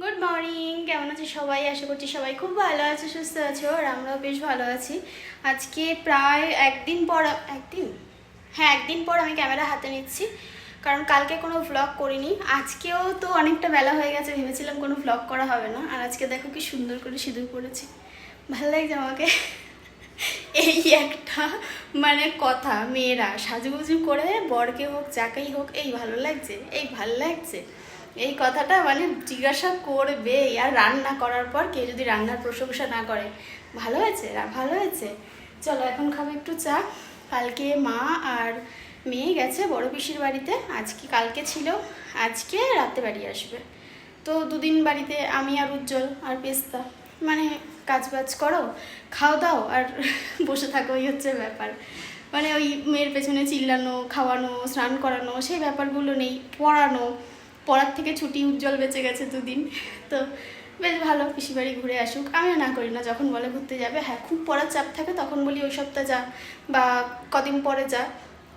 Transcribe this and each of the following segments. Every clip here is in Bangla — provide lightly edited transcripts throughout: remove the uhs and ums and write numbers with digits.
গুড মর্নিং, কেমন আছো সবাই? আশা করছি সবাই খুব ভালো আছে, সুস্থ আছো, আর আমরাও বেশ ভালো আছি। আজকে প্রায় একদিন পর আমি ক্যামেরা হাতে নিচ্ছি, কারণ কালকে কোনো ভ্লগ করিনি। আজকেও তো অনেকটা বেলা হয়ে গেছে, ভেবেছিলাম কোনো ভ্লগ করা হবে না। আর আজকে দেখো কি সুন্দর করে সিঁদুর পরেছি, ভালো লাগছে আমাকে। এই একটা কথা, মেয়েরা সাজুগুজু করে বরকে হোক যাকেই হোক এই ভালো লাগছে, এই ভালো লাগছে, এই কথাটা জিজ্ঞাসা করবে। আর রান্না করার পর কেউ যদি রান্নার প্রশংসা না করে, ভালো হয়েছে, ভালো হয়েছে, চলো এখন খাবো একটু চা। কালকে মা আর মেয়ে গেছে বড় পিসির বাড়িতে, কালকে ছিল, আজকে রাতে বাড়ি আসবে। তো দুদিন বাড়িতে আমি আর উজ্জ্বল আর পেস্তা, কাজ বাজ করো, খাও দাও আর বসে থাকো, এই হচ্ছে ব্যাপার। ওই মেয়ের পেছনে চিল্লানো, খাওয়ানো, স্নান করানো, সেই ব্যাপারগুলো নেই। পড়ার থেকে ছুটি, উজ্জ্বল বেঁচে গেছে দুদিন। তো বেশ ভালো, পিসি বাড়ি ঘুরে আসুক। আমিও না করি না, যখন বলে ঘুরতে যাবে, হ্যাঁ খুব পড়ার চাপ থাকে তখন বলি ওই সপ্তাহ যা, বা কদিন পরে যা,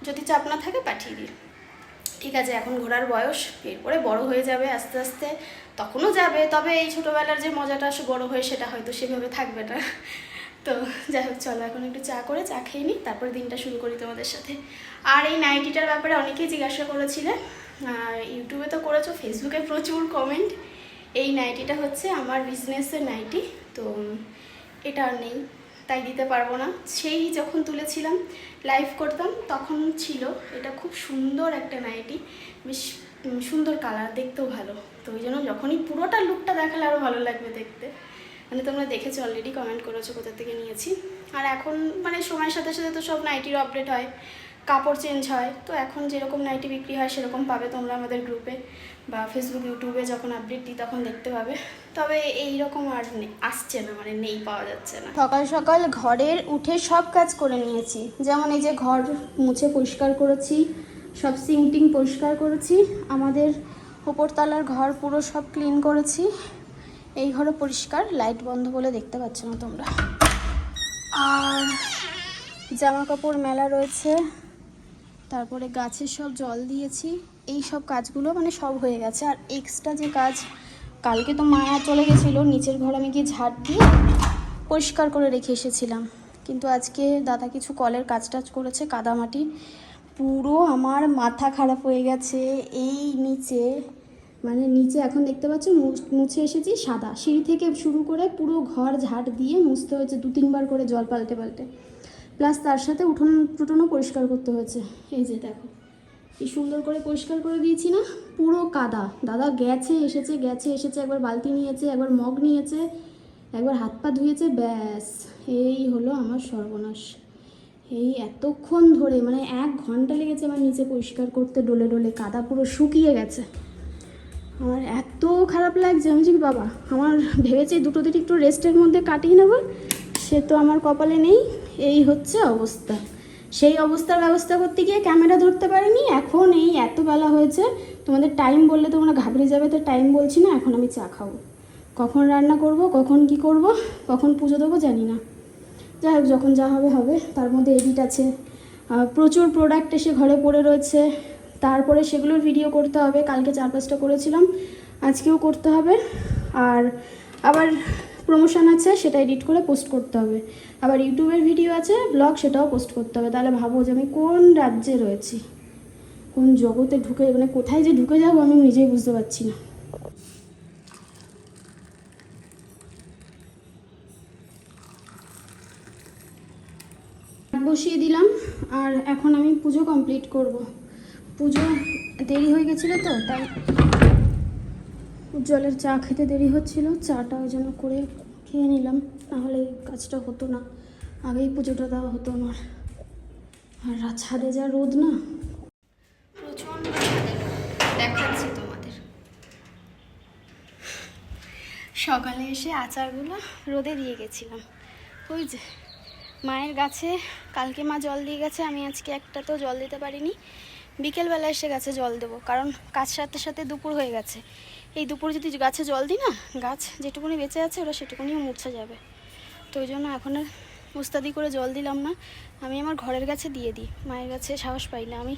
যদি চাপ না থাকে পাঠিয়ে দিই। ঠিক আছে, এখন ঘোরার বয়স, এরপরে বড় হয়ে যাবে আস্তে আস্তে, তখনও যাবে। তবে এই ছোটোবেলার যে মজাটা আসে বড় হয়ে, সেটা হয়তো সেভাবে থাকবে না। তো যাই হোক, চলো এখন একটু চা খেয়ে নিই, তারপরে দিনটা শুরু করি তোমাদের সাথে। আর এই নাইটিটার ব্যাপারে অনেকেই জিজ্ঞাসা করেছিলে, আর ইউটিউবে তো করেছো, ফেসবুকে প্রচুর কমেন্ট। এই নাইটিটা হচ্ছে আমার বিজনেসের নাইটি, তো এটা আর নেই, তাই দিতে পারবো না। সেই যখন তুলেছিলাম, লাইভ করতাম, তখন ছিল। এটা খুব সুন্দর একটা নাইটি, বেশ সুন্দর কালার, দেখতেও ভালো। তো ওই জন্য যখনই পুরোটা লুকটা দেখালে আরও ভালো লাগবে দেখতে। তোমরা দেখেছো অলরেডি, কমেন্ট করেছো কোথা থেকে নিয়েছি। আর এখন সময়ের সাথে সাথে তো সব নাইটির আপডেট হয়, কাপড় চেঞ্জ হয়। তো এখন যেরকম নাইটি বিক্রি হয় সেরকম পাবে তোমরা আমাদের গ্রুপে বা ফেসবুক, ইউটিউবে যখন আপডেট দিই তখন দেখতে পাবে। তবে এইরকম আর আসছে না, নেই, পাওয়া যাচ্ছে না। সকাল সকাল ঘরের উঠে সব কাজ করে নিয়েছি, যেমন এই যে ঘর মুছে পরিষ্কার করেছি, সব সিঙ্কটিং পরিষ্কার করেছি, আমাদের ওপরতলার ঘর পুরো সব ক্লিন করেছি। এই ঘরে পরিষ্কার, লাইট বন্ধ বলে দেখতে পাচ্ছ না তোমরা। আর জামা কাপড় মেলা রয়েছে, তারপরে গাছে সব জল দিয়েছি। এই সব কাজগুলো সব হয়ে গেছে। আর এক্সট্রা যে কাজ, কালকে তো মায়া চলে গেছিলো, নিচের ঘর আমি গিয়ে ঝাড় দিয়ে পরিষ্কার করে রেখে এসেছিলাম। কিন্তু আজকে দাদা কিছু কলের কাজ টাজ করেছে, কাদামাটি, পুরো আমার মাথা খারাপ হয়ে গেছে। এই নিচে এখন দেখতে পাচ্ছ মুছে এসেছি, সাদা সিঁড়ি থেকে শুরু করে পুরো ঘর ঝাড় দিয়ে মুছতে হয়েছে 2-3 বার করে, জল পাল্টে পাল্টে, প্লাস তার সাথে উঠোন টুটনও পরিষ্কার করতে হয়েছে। এই যে দেখো কি সুন্দর করে পরিষ্কার করে দিয়েছি না, পুরো কাদা। দাদা গেছে এসেছে, একবার বালতি নিয়েছে, একবার মগ নিয়েছে, একবার হাত পা ধুয়েছে, ব্যাস এই হলো আমার সর্বনাশ। এই এতক্ষণ ধরে 1 ঘন্টা লেগেছে আমার নিচে পরিষ্কার করতে, ডলে ডলে কাদা পুরো শুকিয়ে গেছে। আমার এত খারাপ লাগছে, আমি যে বাবা, আমার ভেবেছি 2 দিন একটু রেস্টের মধ্যে কাটিয়ে নেব, সে তো আমার কপালে নেই। এই হচ্ছে অবস্থা। সেই অবস্থার ব্যবস্থা করতে গিয়ে ক্যামেরা ধরতে পারিনি। এখন এই এত বেলা হয়েছে, তোমাদের টাইম বললে তোমরা ঘাবড়ে যাবে, তো টাইম বলছি না। এখন আমি চা খাবো, কখন রান্না করব, কখন কি করব, কখন পুজো দেবো জানি না। যাই হোক, যখন যা হবে হবে। তার মধ্যে এডিট আছে, প্রচুর প্রোডাক্ট এসে ঘরে পড়ে রয়েছে, তারপরে সেগুলোর ভিডিও করতে হবে। কালকে 4-5টা করেছিলাম, আজকেও করতে হবে। আর আবার প্রমোশন আছে, সেটা এডিট করে পোস্ট করতে হবে। আবার ইউটিউবের ভিডিও আছে, ব্লগ, সেটাও পোস্ট করতে হবে। তাহলে ভাবো যে আমি কোন রাজ্যে রয়েছি, কোন জগতে ঢুকে, কোথায় যে ঢুকে যাবো আমি নিজেই বুঝতে পারছি না। বসিয়ে দিলাম, আর এখন আমি পুজো কমপ্লিট করব। পুজো দেরি হয়ে গেছিলো, তো তাই উজ্জ্বলের চা খেতে দেরি হচ্ছিল, চাটা ওই জন্য করে খেয়ে নিলাম, নাহলে এই কাজটা হতো না, আগেই পুজোটা দেওয়া হতো আমার। আর ছাদে যা রোদ না, প্রচণ্ড ছাদে দেখাচ্ছি তোমাদের। সকালে এসে আচারগুলো রোদে দিয়ে গেছিলাম, ওই যে মায়ের গাছে কালকে মা জল দিয়ে গেছে, আমি আজকে একটা তো জল দিতে পারিনি। বিকেলবেলা এসে গাছে জল দেবো, কারণ কাজ সাথে সাথে দুপুর হয়ে গেছে। এই দুপুর যদি গাছে জল দিই না, গাছ যেটুকুনি বেঁচে আছে ওরা সেটুকুনিও মুছে যাবে। তো ওই জন্য এখন আর উস্তাদি করে জল দিলাম না, আমি আমার ঘরের গাছে দিয়ে দিই। মায়ের গাছে সাহস পাই না আমি,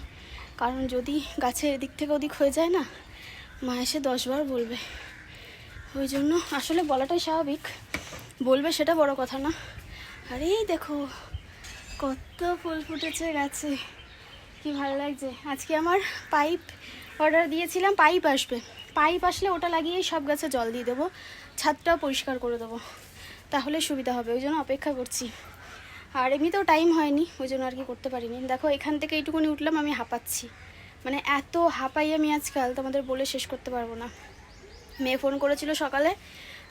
কারণ যদি গাছের এদিক থেকে ওদিক হয়ে যায় না, মা এসে 10 বার বলবে। ওই জন্য আসলে বলাটাই স্বাভাবিক, বলবে সেটা বড় কথা না। আর এই দেখো কত ফুল ফুটেছে গাছে, কি ভালো লাগছে। আজকে আমার পাইপ অর্ডার দিয়েছিলাম, পাইপ আসবে, পাইপ আসলে ওটা লাগিয়েই সব গাছে জল দিয়ে দেবো, ছাদটাও পরিষ্কার করে দেবো, তাহলে সুবিধা হবে। ওই জন্য অপেক্ষা করছি। আর এমনিতেও টাইম হয়নি, ওই জন্য আর কি করতে পারিনি। দেখো এখান থেকে এইটুকুনি উঠলাম, আমি হাঁপাচ্ছি, মানে এত হাঁপাই আমি আজকাল, তোমাদের বলে শেষ করতে পারবো না। মেয়ে ফোন করেছিল সকালে,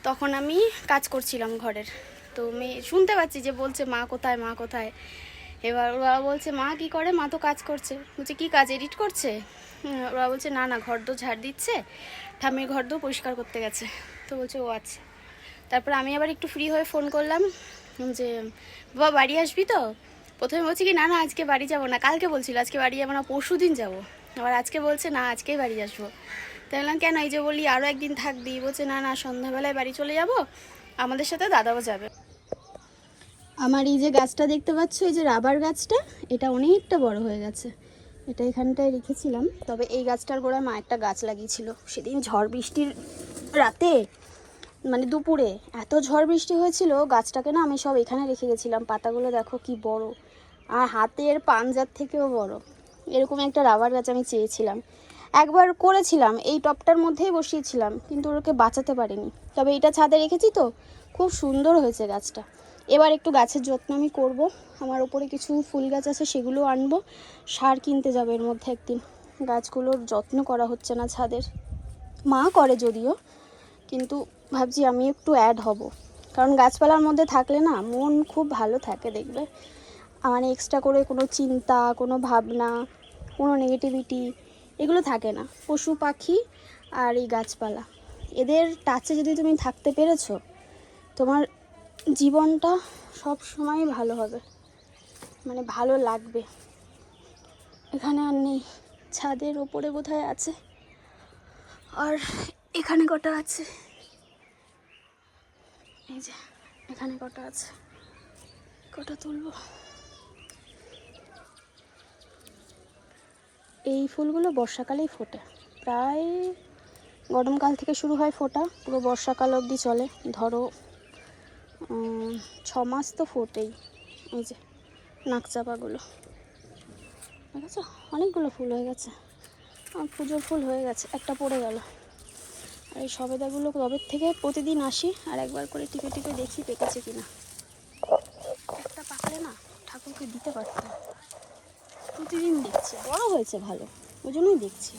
তখন আমি কাজ করছিলাম ঘরের, তো মেয়ে শুনতে পাচ্ছি যে বলছে মা কোথায়, মা কোথায়। এবার ওরা বলছে মা কি করে, মা তো কাজ করছে। বলছে কী কাজ, এডিট করছে? ওরা বলছে না না, ঘর দো ঝাড় দিচ্ছে, ঠাম্মির ঘর দো পরিষ্কার করতে গেছে। তো বলছে ও আচ্ছা। তারপর আমি আবার একটু ফ্রি হয়ে ফোন করলাম যে বাবা বাড়ি আসবি তো? প্রথমে বলছি কি না না আজকে বাড়ি যাব না, কালকে বলছিল আজকে বাড়ি যাবো না, পরশু দিন যাবো। আবার আজকে বলছে না আজকেই বাড়ি আসবো। তাই বললাম কেন, এই যে বলি আরও একদিন থাকবি। বলছে না না সন্ধ্যাবেলায় বাড়ি চলে যাব, আমাদের সাথে দাদাও যাবে। আমার এই যে গাছটা দেখতে পাচ্ছ, এই যে রাবার গাছটা, এটা অনেকটা বড় হয়ে গেছে। এটা এখানটায় রেখেছিলাম, তবে এই গাছটার গোড়ায় মা একটা গাছ লাগিয়েছিল। সেদিন ঝড় বৃষ্টির রাতে, মানে দুপুরে এত ঝড় বৃষ্টি হয়েছিল, গাছটাকে না আমি সব এখানে রেখে গেছিলাম। পাতাগুলো দেখো কি বড়, আর হাতের পাঞ্জার থেকেও বড়। এরকম একটা রাবার গাছ আমি চেয়েছিলাম, একবার করেছিলাম, এই টবটার মধ্যেই বসিয়েছিলাম, কিন্তু ওকে বাঁচাতে পারিনি। তবে এটা ছাদে রেখেছি তো, খুব সুন্দর হয়েছে গাছটা। এবার একটু গাছের যত্ন আমি করব। আমার ওপরে কিছু ফুল গাছ আছে, সেগুলো আনবো, সার কিনতে যাবে এর মধ্যে একদিন। গাছগুলোর যত্ন করা হচ্ছে না ছাদের, মা করে যদিও, কিন্তু ভাবছি আমি একটু অ্যাড হব। কারণ গাছপালার মধ্যে থাকলে না মন খুব ভালো থাকে, দেখবে মানে এক্সট্রা করে কোনো চিন্তা, কোনো ভাবনা, কোনো নেগেটিভিটি এগুলো থাকে না। পশু পাখি আর এই গাছপালা, এদের টাচে যদি তুমি থাকতে পেরেছো, তোমার জীবনটা সব সময় ভালো হবে, মানে ভালো লাগবে। এখানে আর নেই, ছাদের ওপরে বোধহয় আছে, আর এখানে কটা আছে, এই যে এখানে কটা আছে, কটা তুলবো। এই ফুলগুলো বর্ষাকালেই ফোটে, প্রায় গরমকাল থেকে শুরু হয় ফোটা, পুরো বর্ষাকাল অবধি চলে। ধরো 6 মাস তো ফোটেই। এই যে নাকচাপাগুলো দেখেছো, অনেকগুলো ফুল হয়ে গেছে, পুজোর ফুল হয়ে গেছে, একটা পড়ে গেল। আর এই সবেদাগুলো কবের থেকে প্রতিদিন আসি, আর একবার করে টিপে টিপে দেখি পেকেছে কিনা। একটা পাকলে না ঠাকুরকে দিতে পারতাম। প্রতিদিন দেখছি বড় হয়েছে ভালো, ওই জন্যই দেখছি।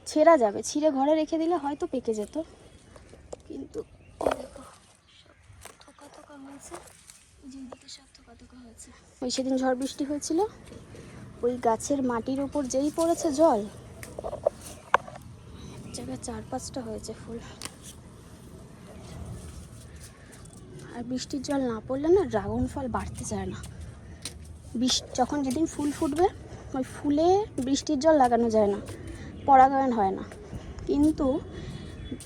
ছেঁড়া যাবে, ছিঁড়ে ঘরে রেখে দিলে হয়তো পেকে যেত, কিন্তু দেখো সব থোকা থোকা হয়েছে, যেদিকে সব থোকা থোকা হয়েছে। ওই সেদিন ঝড় বৃষ্টি হয়েছিল, ওই গাছের মাটির উপর যেই পড়েছে জল, জায়গায় 4-5টা হয়েছে ফুল। আর বৃষ্টির জল না পড়লে না ড্রাগন ফল বাড়তে চায় না। যখন যেদিন ফুল ফুটবে, ওই ফুলে বৃষ্টির জল লাগানো যায় না, পরাগায়ন হয় না। কিন্তু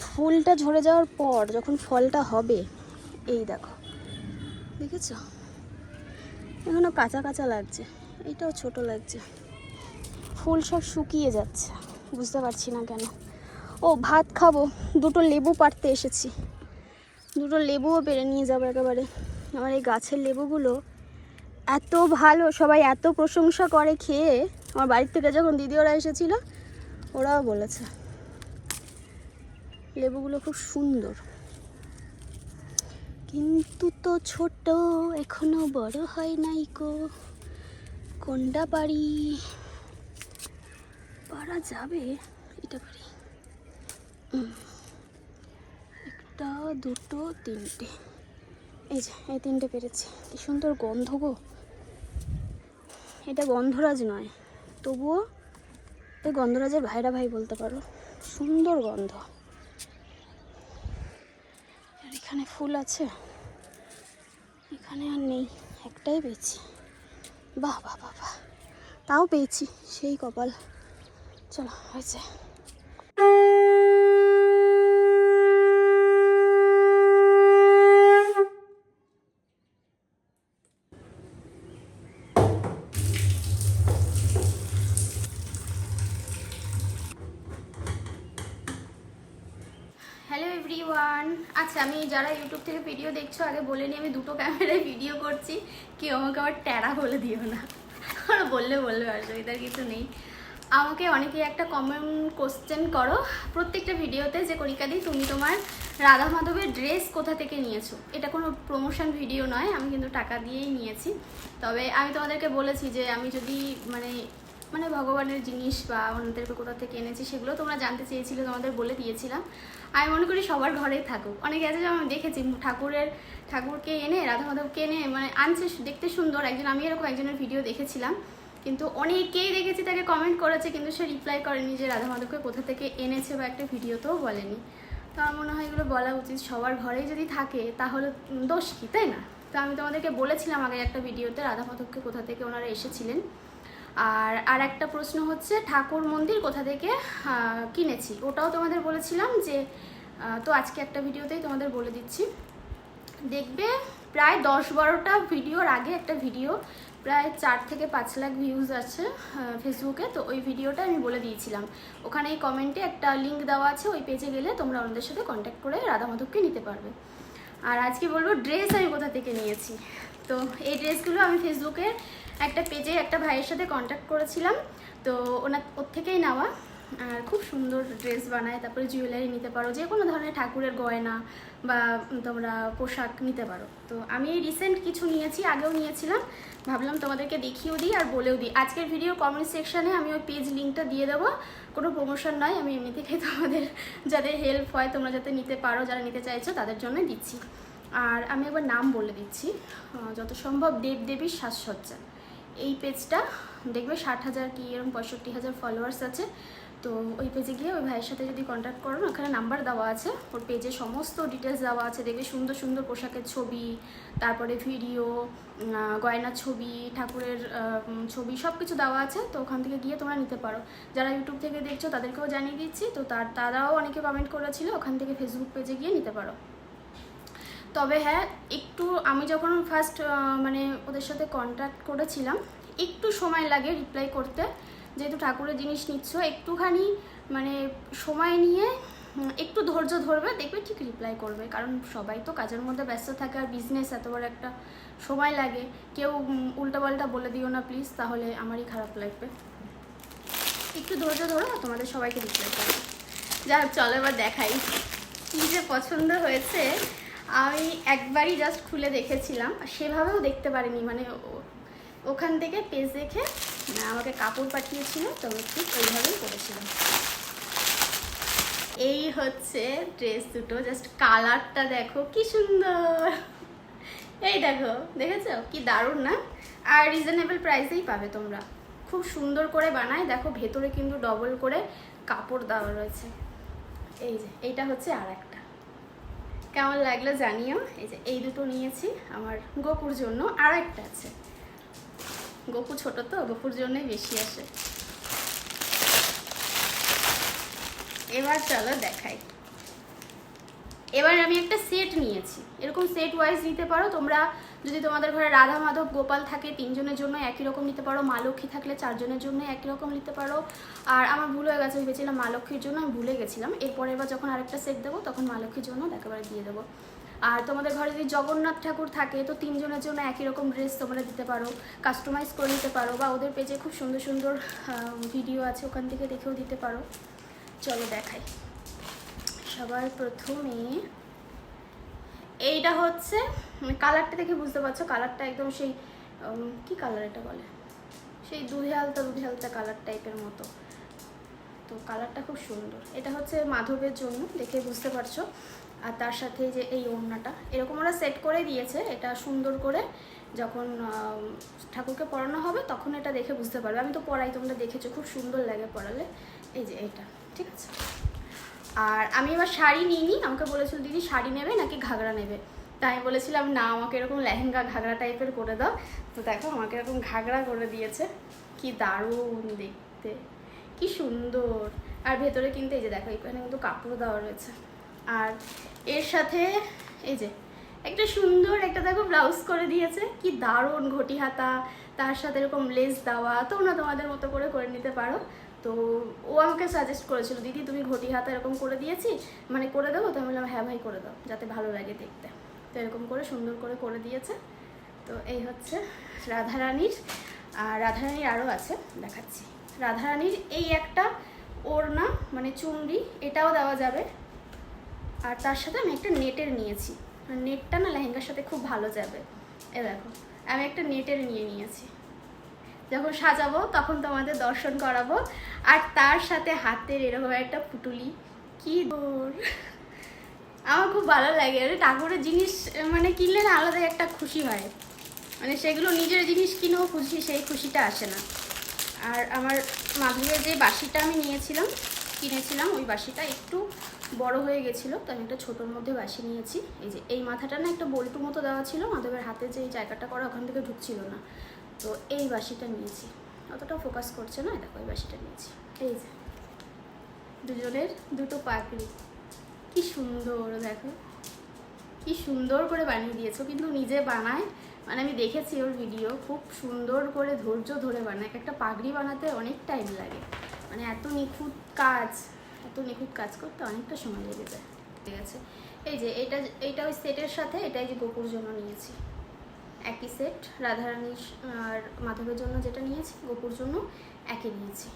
ফুলটা ঝরে যাওয়ার পর যখন ফলটা হবে, এই দেখো দেখেছো, এখনো কাঁচা কাঁচা লাগছে, এইটাও ছোট লাগছে। ফুল সব শুকিয়ে যাচ্ছে, বুঝতে পারছি না কেন। ও ভাত খাবো, দুটো লেবু পাড়তে এসেছি, দুটো লেবুও পেরে নিয়ে যাবো একেবারে। আমার এই গাছের লেবুগুলো এত ভালো, সবাই এত প্রশংসা করে খেয়ে। আমার বাড়ির থেকে যখন দিদি ওরা এসেছিল, ওরাও বলেছে লেবুগুলো খুব সুন্দর। কিন্তু তো ছোট, এখনো বড় হয় নাই কো, কোনটা পারি, পারা যাবে এটা পারি। একটা, দুটো, তিনটে, এই যে এই 3টে পেরেছি। কি সুন্দর গন্ধ গো, এটা গন্ধরাজ নয়, তবুও এই গন্ধরাজের ভাইরা ভাই বলতে পারো, সুন্দর গন্ধ। আর এখানে ফুল আছে, এখানে আর নেই, একটাই পেয়েছি। বাহ বাহ বাহ বাহ, তাও পেয়েছি, সেই কপাল। চলো হয়েছে। Hello everyone. আচ্ছা, আমি যারা ইউটিউব থেকে ভিডিও দেখছো আগে বলে নিই, আমি দুটো ক্যামেরায় ভিডিও করছি, কেউ আমাকে আবার ট্যারা বলে দিও না। আর বললে অসুবিধার কিছু নেই। আমাকে অনেকে একটা কমন কোশ্চেন করো প্রত্যেকটা ভিডিওতে যে করিকাদি তুমি তোমার রাধা মাধবের ড্রেস কোথা থেকে নিয়েছো। এটা কোনো প্রমোশন ভিডিও নয়, আমি কিন্তু টাকা দিয়েই নিয়েছি। তবে আমি তোমাদেরকে বলেছি যে আমি যদি মানে ভগবানের জিনিস বা ওনাদেরকে কোথা থেকে এনেছি সেগুলো তোমরা জানতে চেয়েছিলে, তোমাদের বলে দিয়েছিলাম। আমি মনে করি সবার ঘরেই থাকুক। অনেকে আছে যেমন আমি দেখেছি ঠাকুরকে এনে রাধা মাধবকে এনে মানে আনছে, দেখতে সুন্দর। আমি এরকম একজনের ভিডিও দেখেছিলাম, কিন্তু অনেকেই দেখেছি তাকে কমেন্ট করেছে, কিন্তু সে রিপ্লাই করেনি যে রাধা মাধবকে কোথা থেকে এনেছে বা একটা ভিডিওতেও বলেনি। তো আমার মনে হয় এগুলো বলা উচিত। সবার ঘরেই যদি থাকে তাহলে দোষ কি, তাই না? তো আমি তোমাদেরকে বলেছিলাম আগে একটা ভিডিওতে রাধা মাধবকে কোথা থেকে ওনারা এসেছিলেন। আর একটা প্রশ্ন হচ্ছে ঠাকুর মন্দির কোথা থেকে কিনেছি, ওটাও তোমাদের বলেছিলাম যে তো আজকে একটা ভিডিওতেই তোমাদের বলে দিচ্ছি। দেখবে প্রায় 10-12টা ভিডিওর আগে একটা ভিডিও প্রায় 4 থেকে 5 লাখ ভিউজ আছে ফেসবুকে। তো ওই ভিডিওটা আমি বলে দিয়েছিলাম, ওখানে এই কমেন্টে একটা লিঙ্ক দেওয়া আছে, ওই পেজে গেলে তোমরা ওনাদের সাথে কন্ট্যাক্ট করে রাধা মাধবকে নিতে পারবে। আর আজকে বলবো ড্রেস আমি কোথা থেকে নিয়েছি। তো এই ড্রেসগুলো আমি ফেসবুকের একটা পেজে একটা ভাইয়ের সাথে কন্ট্যাক্ট করেছিলাম, তো ওর থেকেই নেওয়া। আর খুব সুন্দর ড্রেস বানায়। তারপরে জুয়েলারি নিতে পারো, যে কোনো ধরনের ঠাকুরের গয়না বা তোমরা পোশাক নিতে পারো। তো আমি এই রিসেন্ট কিছু নিয়েছি, আগেও নিয়েছিলাম, ভাবলাম তোমাদেরকে দেখিয়েও দিই আর বলেও দিই। আজকের ভিডিও কমেন্ট সেকশানে আমি ওই পেজ লিঙ্কটা দিয়ে দেবো, কোনো প্রমোশন নয়, আমি এমনি থেকেই তোমাদের যাদের হেল্প হয়, তোমরা যাতে নিতে পারো, যারা নিতে চাইছো তাদের জন্য দিচ্ছি। আর আমি একবার নাম বলে দিচ্ছি, যত সম্ভব দেবদেবীর সাজসজ্জা। এই পেজটা দেখবে 60,000 কি এরকম 65,000 ফলোয়ার্স আছে। তো ওই পেজে গিয়ে ওই ভাইয়ের সাথে যদি কন্ট্যাক্ট করো, ওখানে নাম্বার দেওয়া আছে, ওর পেজে সমস্ত ডিটেলস দেওয়া আছে। দেখবে সুন্দর সুন্দর পোশাকের ছবি, তারপরে ভিডিও, গয়নার ছবি, ঠাকুরের ছবি, সব কিছু দেওয়া আছে। তো ওখান থেকে গিয়ে তোমরা নিতে পারো। যারা ইউটিউব থেকে দেখছো তাদেরকেও জানিয়ে দিচ্ছি, তো তারাও অনেকে কমেন্ট করেছিল, ওখান থেকে ফেসবুক পেজে গিয়ে নিতে পারো। তবে হ্যাঁ, একটু আমি যখন ফার্স্ট মানে ওদের সাথে কন্ট্যাক্ট করেছিলাম, একটু সময় লাগে রিপ্লাই করতে। যেহেতু ঠাকুরের জিনিস নিচ্ছ, একটুখানি মানে সময় নিয়ে একটু ধৈর্য ধরবে, দেখবে ঠিক রিপ্লাই করবে। কারণ সবাই তো কাজের মধ্যে ব্যস্ত থাকে, আর বিজনেস এত বড় একটা সময় লাগে। কেউ উল্টাপাল্টা বলে দিও না প্লিজ, তাহলে আমারই খারাপ লাগবে। একটু ধৈর্য ধরো, তোমাদের সবাইকে রিপ্লাই করবে। যাক, চলো এবার দেখাই কী যে পছন্দ হয়েছে। আমি একবারই জাস্ট খুলে দেখেছিলাম, আর সেভাবেও দেখতে পারিনি। মানে ওখান থেকে পেজ দেখে আমাকে কাপড় পাঠিয়েছিল, তো আমি ঠিক ওইভাবেই করেছিলাম। এই হচ্ছে ড্রেস দুটো, জাস্ট কালারটা দেখো কি সুন্দর। এই দেখো, দেখেছো কি দারুণ না? আর রিজনেবল প্রাইসেই পাবে তোমরা। খুব সুন্দর করে বানায়, দেখো ভেতরে কিন্তু ডবল করে কাপড় দেওয়া রয়েছে। এই যে এইটা হচ্ছে আর একটা, কেমন লাগলো জানিও। এই যে এই দুটো নিয়েছি আমার গোপুর জন্য, আর একটা আছে। গোপু ছোট তো, গোপুর জন্যই বেশি আসে। এবার চলো দেখাই। এবার আমি একটা সেট নিয়েছি, এরকম সেট ওয়াইজ নিতে পারো তোমরা। যদি তোমাদের ঘরে রাধা মাধব গোপাল থাকে 3 জনের জন্য একই রকম নিতে পারো, মা লক্ষ্মী থাকলে 4 জনের জন্য একই রকম নিতে পারো। আর আমার ভুল হয়ে গেছে, ভেবেছিলাম মা লক্ষ্মীর জন্য, আমি ভুলে গেছিলাম। এরপরে এবার যখন আরেকটা সেট দেবো তখন মা লক্ষ্মীর জন্য একেবারে দিয়ে দেবো। আর তোমাদের ঘরে যদি জগন্নাথ ঠাকুর থাকে তো 3 জনের জন্য একই রকম ড্রেস তোমরা দিতে পারো, কাস্টমাইজ করে নিতে পারো, বা ওদের পেজে খুব সুন্দর সুন্দর ভিডিও আছে, ওখান থেকে দেখেও দিতে পারো। চলো দেখাই। সবার প্রথমে এইটা হচ্ছে, কালারটা দেখে বুঝতে পারছো, কালারটা একদম সেই কি কালার এটা বলে, সেই দুধে হালতা কালার টাইপের মতো। তো কালারটা খুব সুন্দর। এটা হচ্ছে মাধবের জন্য, দেখে বুঝতে পারছো। আর তার সাথে যে এই ওড়নাটা এরকম ওরা সেট করে দিয়েছে, এটা সুন্দর করে যখন ঠাকুরকে পরানো হবে তখন এটা দেখে বুঝতে পারবে। আমি তো পরাই, তোমরা দেখেছো, খুব সুন্দর লাগে পরালে। এই যে এটা, ঠিক আছে। আর আমি এবার শাড়ি নিইনি, আমাকে বলেছিল দিদি শাড়ি নেবে নাকি ঘাগরা নেবে। তাই আমি বলেছিলাম না, আমাকে এরকম লেহেঙ্গা ঘাগরা টাইপের করে দাও। তো দেখো আমাকে এরকম ঘাগরা করে দিয়েছে, কি দারুণ দেখতে, কি সুন্দর। আর ভেতরে কিন্তু এই যে দেখো, এখানে কিন্তু কাপড় দেওয়া রয়েছে। আর এর সাথে এই যে একটা সুন্দর একটা দেখো ব্লাউজ করে দিয়েছে, কি দারুণ ঘটি হাতা, তার সাথে এরকম লেস দেওয়া। তোমরা তোমাদের মতো করে নিতে পারো। তো ও আমাকে সাজেস্ট করেছিল, দিদি তুমি ঘটি হাতা এরকম করে দিয়েছি, মানে করে দেবো? তো আমি বললাম হ্যাঁ ভাই করে দাও, যাতে ভালো লাগে দেখতে। তো এরকম করে সুন্দর করে দিয়েছে। তো এই হচ্ছে রাধারানীর। আর রাধারানীর আরও আছে, দেখাচ্ছি। রাধারানীর এই একটা ওড়না মানে চুনরি, এটাও দেওয়া যাবে। আর তার সাথে আমি একটা নেটের নিয়েছি, আর নেটটা না লেহেঙ্গার সাথে খুব ভালো যাবে। এ দেখো আমি একটা নেটের নিয়েছি, যখন সাজাবো তখন তোমাদের দর্শন করাবো। আর তার সাথে হাতের এরকম একটা পুটুলি, কি দূর! আমার খুব ভালো লাগে। ঠাকুরের জিনিস মানে কিনলে না আলাদাই একটা খুশি হয়, মানে সেগুলো নিজের জিনিস কিনেও খুশি, সেই খুশিটা আসে না। আর আমার মাধুরের যে বাঁশিটা আমি কিনেছিলাম, ওই বাঁশিটা একটু বড় হয়ে গেছিলো, তো আমি একটা ছোটোর মধ্যে বাঁশি নিয়েছি। এই যে এই মাথাটা না একটা বল্টু মতো দেওয়া ছিল, মাধবের হাতে যে এই জায়গাটা করা ওখান থেকে ঢুকছিল না, তো এই বাঁশিটা নিয়েছি। অতটা ফোকাস করছে না, দেখো এই বাঁশিটা নিয়েছি। এই যে দুজনের দুটো পাগড়ি, কি সুন্দর! দেখো কি সুন্দর করে বানিয়ে দিয়েছো, কিন্তু নিজে বানায়, মানে আমি দেখেছি ওর ভিডিও, খুব সুন্দর করে ধৈর্য ধরে বানায়। একটা পাগড়ি বানাতে অনেক টাইম লাগে, মানে এত নিখুঁত কাজ করতে অনেকটা সময় লেগে যায়। ঠিক আছে, এই যে এইটা ওই সেটের সাথে এটাই যে গোপুর জন্য নিয়েছি, একই সেট। রাধারানীর আর মাধবের জন্য যেটা নিয়েছি, গোপুর জন্য একই নিয়েছি।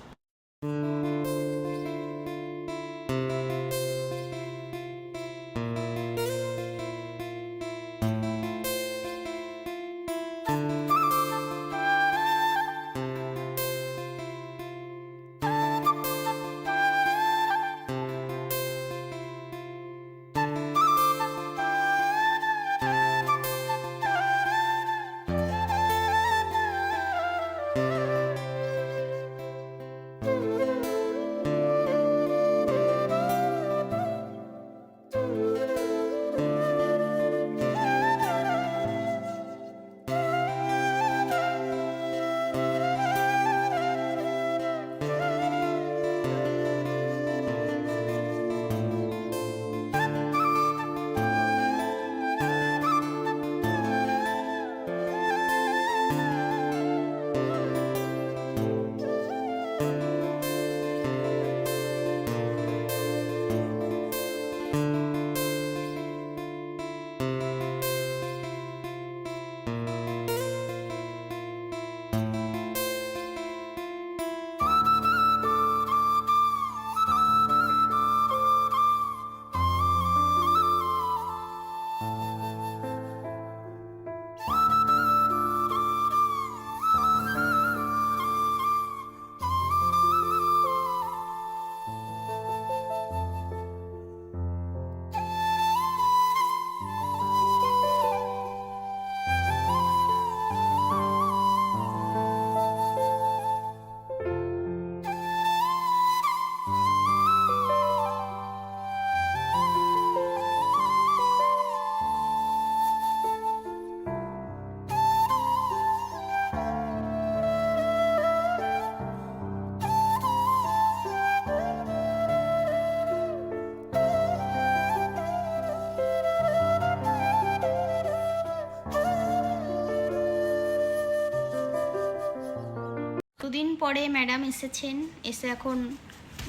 দুদিন পরে ম্যাডাম এসেছেন, এসে এখন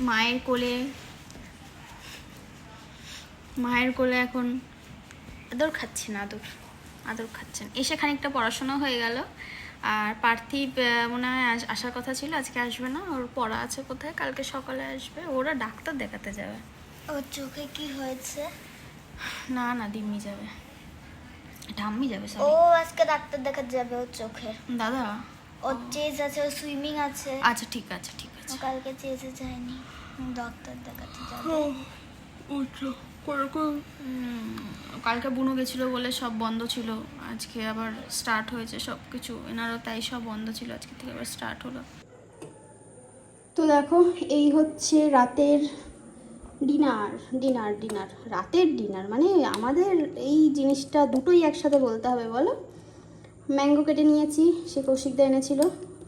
মায়ের কোলে এখন আদর খাচ্ছেন, আদর খাচ্ছেন। এসে খানিকটা পড়াশোনা হয়ে গেল। আর পার্থিব মনে হয় আসার কথা ছিল, আজকে আসবে না, ওর পড়া আছে কোথায়, কালকে সকালে আসবে। ওরা ডাক্তার দেখাতে যাবে। ওর চোখে কি হয়েছে? না দিম্মি যাবে, ঠাম্মি যাবে। ও আজকে ডাক্তার দেখাতে যাবে ওর চোখে। দাদা ওর চেজ আছে, ওর সুইমিং আছে। আচ্ছা ঠিক আছে। ও কালকে চেজে যায়নি, ডাক্তার দেখাতে যাবে। কালকে বুনু গেছিলো বলে সব বন্ধ ছিল, আজকে আবার স্টার্ট হয়েছে সব কিছু, এনারও তাই সব বন্ধ ছিল, আজকে থেকে আবার স্টার্ট হলো। তো দেখো এই হচ্ছে রাতের ডিনার রাতের ডিনার, মানে আমাদের এই জিনিসটা দুটোই একসাথে বলতে হবে বলো। ম্যাঙ্গো কেটে নিয়েছি, সে কৌশিকদা এনেছিল।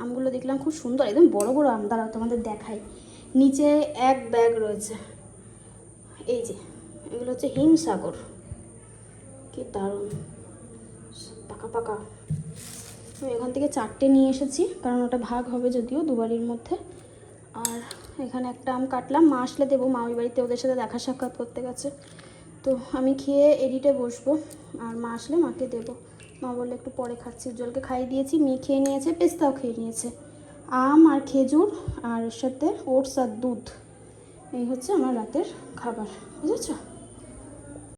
আমগুলো দেখলাম খুব সুন্দর, একদম বড় বড় আম, দাঁড়াও তোমাদের দেখাই। নিচে এক ব্যাগ রয়েছে, এই যে এগুলো হচ্ছে হিমসাগর, কি দারুণ পাকা। আমি এখান থেকে 4টে নিয়ে এসেছি, কারণ ওটা ভাগ হবে যদিও দুবারির মধ্যে। আর এখানে একটা আম কাটলাম, মা আসলে দেবো, মা ওই বাড়িতে ওদের সাথে দেখা সাক্ষাৎ করতে গেছে। তো আমি খেয়ে এডিটে বসবো, আর মা আসলে মাকে দেবো। মা বললে একটু পরে খাচ্ছি, উজ্জ্বলকে খাইয়ে দিয়েছি, মেয়ে খেয়ে নিয়েছে, পেস্তাও খেয়ে নিয়েছে। আম আর খেজুর আর এর সাথে ওটস আর দুধ, এই হচ্ছে আমার রাতের খাবার, বুঝেছো?